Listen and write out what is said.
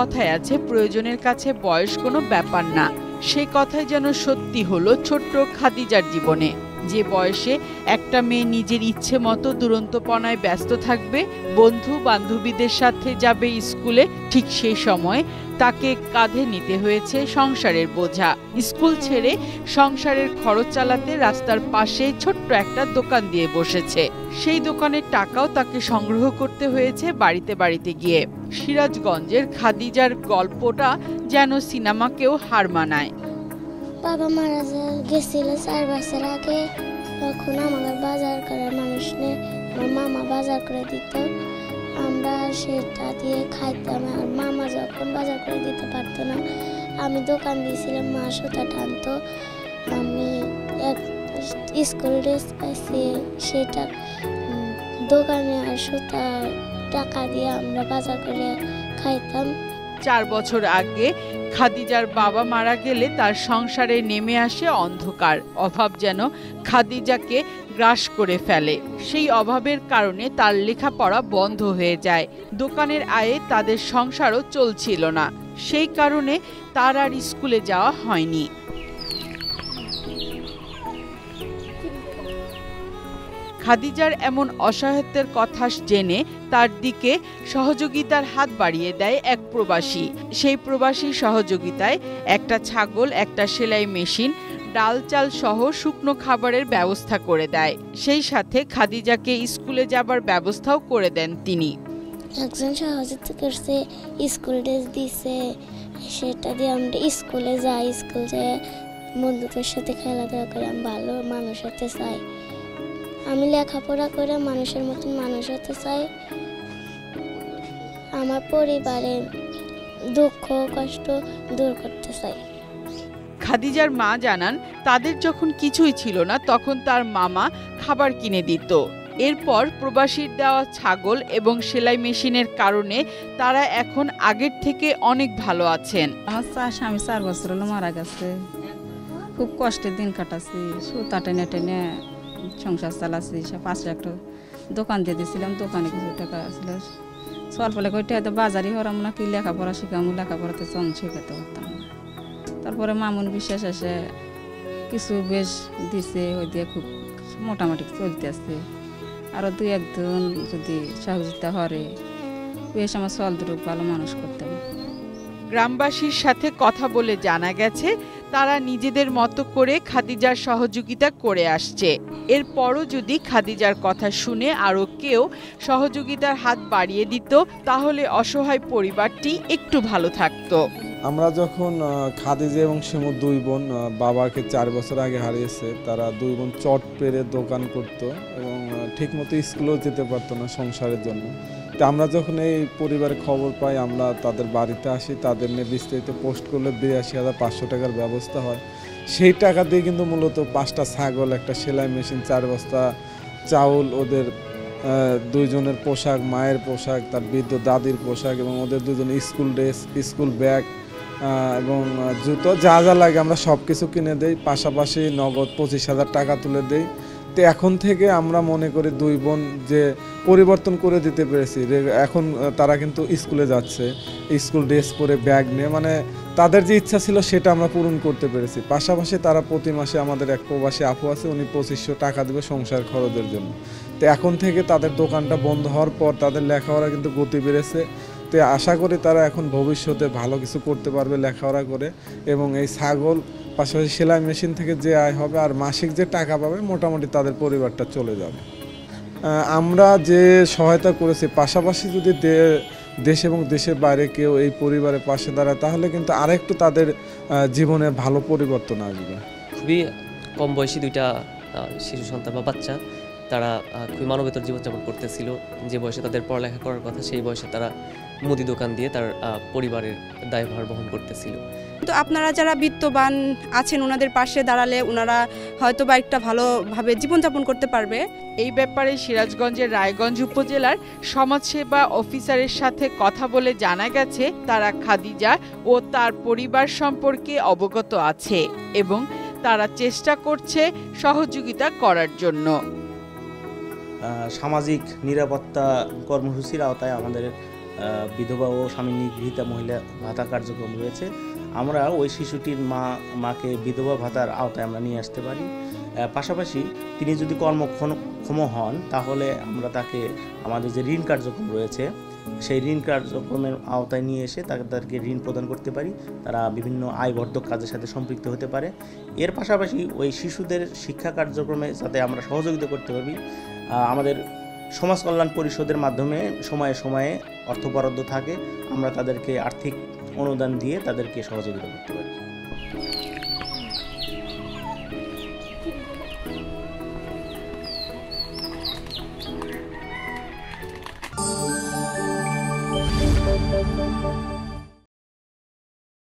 কথায় আছে, প্রয়োজনের কাছে বয়স কোনো ব্যাপার না। সেই কথাই যেন সত্যি হলো ছোট্ট খাদিজার জীবনে। যে বয়সে একটা মেয়ে নিজের ইচ্ছে মতো দুরন্তপনায় ব্যস্ত থাকবে, বন্ধু বান্ধবীদের সাথে যাবে স্কুলে, ঠিক সেই সময় তাকে কাঁধে নিতে হয়েছে সংসারের বোঝা। স্কুল ছেড়ে সংসারের খরচ চালাতে রাস্তার পাশে ছোট্ট একটা দোকান দিয়ে বসেছে। সেই দোকানের টাকাও তাকে সংগ্রহ করতে হয়েছে বাড়িতে বাড়িতে গিয়ে। সিরাজগঞ্জের খাদিজার গল্পটা যেন সিনেমাকেও হার মানায়। বাবা মারা গেছিল 4 বছর আগে, তখন আমাদের বাজার করার মানুষ নেই, আমার মামা বাজার করে দিত, আমরা সেটা দিয়ে খাইতাম। আর মামা যখন বাজার করে দিতে পারতো না, আমি দোকান দিয়েছিলাম, মা সুতা টানতো। আমি এক স্কুল ড্রেস পাইছি, সেটা দোকানে আর সুতা টাকা দিয়ে আমরা বাজার করে খাইতাম। 4 বছর আগে খাদিজার বাবা মারা গেলে তার সংসারে নেমে আসে অন্ধকার। অভাব যেন খাদিজাকে গ্রাস করে ফেলে। সেই অভাবের কারণে তার লেখাপড়া বন্ধ হয়ে যায়। দোকানের আয়ে তাদের সংসারও চলছিল না। সেই কারণে তার আর স্কুলে যাওয়া হয়নি। খাদিজার এমন অসহায়ত্বের কথা জেনে তার দিকে সহযোগিতার হাত বাড়িয়ে দেয় এক প্রবাসী। সেই প্রবাসী সহযোগিতায় একটা ছাগল, একটা সেলাই মেশিন, ডাল চাল সহ শুকনো খাবারের ব্যবস্থা করে দেয়। সেই সাথে খাদিজাকে স্কুলে যাবার ব্যবস্থাও করে দেন তিনি। একজন সহযোগিতা করছে, স্কুল ড্রেস দিছে, সেটা দিয়ে আমরা স্কুলে যাই। স্কুল যেয়ে বন্ধুদের সাথে খেলাধুলা করে আমি ভালো মানুষ হতে চাই। আমি লেখাপড়া করে মানুষের মতন মানুষ হতে চাই। আমার পরিবারের দুঃখ কষ্ট দূর করতে চাই। খাদিজার মা জানান, তাদের যখন কিছুই ছিল না তখন তার মামা খাবার কিনে দিত। এরপর প্রবাসীর দেওয়া ছাগল এবং সেলাই মেশিনের কারণে তারা এখন আগের থেকে অনেক ভালো আছেন। আমার স্বামী 4 বছর হলো মারা গেছে। খুব কষ্টের দিন কাটাচ্ছি, সুতা টেনে টেনে সংসার চালাচ্ছি। পাশে একটা দোকান দিয়ে দিয়েছিলাম, দোকানে কিছু টাকা ছিল, স্বল্প লেখা হয়তো বাজারই হরাম না, কি লেখাপড়া শিখামো, লেখাপড়াতে চং শেখাতে পারতাম না। তারপরে মামুন বিশ্বাস এসে কিছু বেশ দিছে, ওই দিয়ে খুব মোটামুটি চলতে আসছে। আরও 2-1 যদি সহযোগিতা হরে বেশ আমার চল দুটো ভালো মানুষ করতাম। গ্রামবাসীর সাথে কথা বলে জানা গেছে, তারা নিজেদের মতো করে খাদিজার সহযোগিতা করে আসছে। এরপরও যদি খাদিজার কথা শুনে আরও কেউ সহযোগিতার হাত বাড়িয়ে দিত, তাহলে অসহায় পরিবারটি একটু ভালো থাকতো। আমরা যখন খাদিজা এবং শিমু 2 বোন বাবাকে 4 বছর আগে হারিয়েছে, তারা 2 বোন চট পেরে দোকান করতো এবং ঠিকমতো স্কুলেও যেতে পারতো না সংসারের জন্য। তো আমরা যখন এই পরিবারের খবর পাই, আমরা তাদের বাড়িতে আসি, তাদের নিয়ে বিস্তারিত পোস্ট করলে 82,500 টাকার ব্যবস্থা হয়। সেই টাকা দিয়ে কিন্তু মূলত 5টা ছাগল, একটা সেলাই মেশিন, 4 বস্তা চাউল, ওদের 2 জনের পোশাক, মায়ের পোশাক, তার বৃদ্ধ দাদির পোশাক এবং ওদের 2 জনের স্কুল ড্রেস, স্কুল ব্যাগ এবং জুতো, যা যা লাগে আমরা সব কিছু কিনে দেই। পাশাপাশি নগদ 25,000 টাকা তুলে দেই। তো এখন থেকে আমরা মনে করি 2 বোন যে পরিবর্তন করে দিতে পেরেছি। এখন তারা কিন্তু স্কুলে যাচ্ছে, স্কুল ড্রেস পরে ব্যাগ নিয়ে, মানে তাদের যে ইচ্ছা ছিল সেটা আমরা পূরণ করতে পেরেছি। পাশাপাশি তারা প্রতি মাসে, আমাদের এক প্রবাসী আপু আছে, উনি 2500 টাকা দেবে সংসার খরচের জন্য। তো এখন থেকে তাদের দোকানটা বন্ধ হওয়ার পর তাদের লেখাপড়া কিন্তু গতি বেড়েছে। তো আশা করি তারা এখন ভবিষ্যতে ভালো কিছু করতে পারবে লেখাপড়া করে। এবং এই ছাগল পাশাপাশি সেলাই মেশিন থেকে যে আয় হবে আর মাসিক যে টাকা পাবে, মোটামুটি তাদের পরিবারটা চলে যাবে। আমরা যে সহায়তা করেছি, পাশাপাশি যদি দেশ এবং দেশের বাইরে কেউ এই পরিবারের পাশে দাঁড়ায়, তাহলে কিন্তু আরেকটু তাদের জীবনে ভালো পরিবর্তন আসবে। খুবই কম বয়সী 2টা শিশু সন্তান বা বাচ্চা, তারা খুবই মানবেতর জীবনযাপন করতেছিল। যে বয়সে তাদের পড়ালেখা করার কথা, সেই বয়সে তারা মুদি দোকান দিয়ে তার পরিবারের দায়ভার বহন করতেছিল। তো আপনারা যারা বিত্তবান আছেন, ওনাদের পাশে দাঁড়ালে ওনারা হয়তো বা একটা ভালোভাবে জীবনযাপন করতে পারবে। এই ব্যাপারে সিরাজগঞ্জের রায়গঞ্জ উপজেলার সমাজসেবা অফিসারের সাথে কথা বলে জানা গেছে, তারা খাদিজা ও তার পরিবার সম্পর্কে অবগত আছে এবং তারা চেষ্টা করছে সহযোগিতা করার জন্য। সামাজিক নিরাপত্তা কর্মসূচির আওতায় আমাদের বিধবা ও স্বামী নিগৃহীতা মহিলা ভাতা কার্যক্রম রয়েছে। আমরা ওই শিশুটির মাকে বিধবা ভাতার আওতায় আমরা নিয়ে আসতে পারি। পাশাপাশি তিনি যদি কর্মক্ষম হন তাহলে আমরা তাকে আমাদের যে ঋণ কার্যক্রম রয়েছে সেই ঋণ কার্যক্রমের আওতায় নিয়ে এসে তাদেরকে ঋণ প্রদান করতে পারি। তারা বিভিন্ন আয়বর্ধক কাজের সাথে সম্পৃক্ত হতে পারে। এর পাশাপাশি ওই শিশুদের শিক্ষা কার্যক্রমে যাতে আমরা সহযোগিতা করতে পারি, আমাদের সমাজ কল্যাণ পরিষদের মাধ্যমে সময়ে সময়ে অর্থ বরাদ্দ থাকে, আমরা তাদেরকে আর্থিক অনুদান দিয়ে তাদেরকে সহযোগিতা করতে পারি।